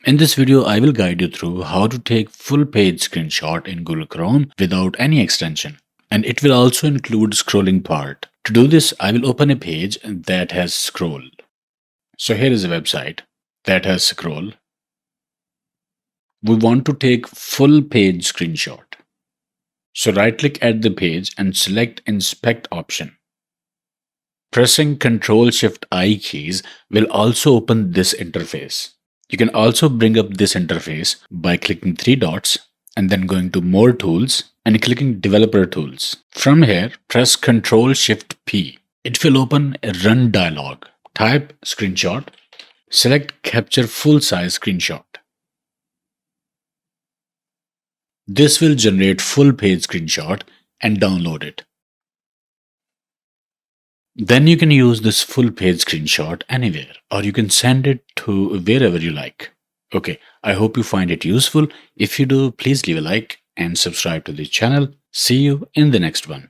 In this video, I will guide you through how to take full page screenshot in Google Chrome without any extension. And it will also include scrolling part. To do this, I will open a page that has scroll. So here is a website that has scroll. We want to take full page screenshot. So right click at the page and select inspect option. Pressing Ctrl-Shift-I keys will also open this interface. You can also bring up this interface by clicking three dots and then going to More Tools and clicking Developer Tools. From here, press Ctrl-Shift-P. It will open a Run dialog. Type Screenshot. Select Capture Full Size Screenshot. This will generate full page screenshot and download it. Then you can use this full page screenshot anywhere, or you can send it to wherever you like. Okay, I hope you find it useful. If you do, please leave a like and subscribe to the channel. See you in the next one.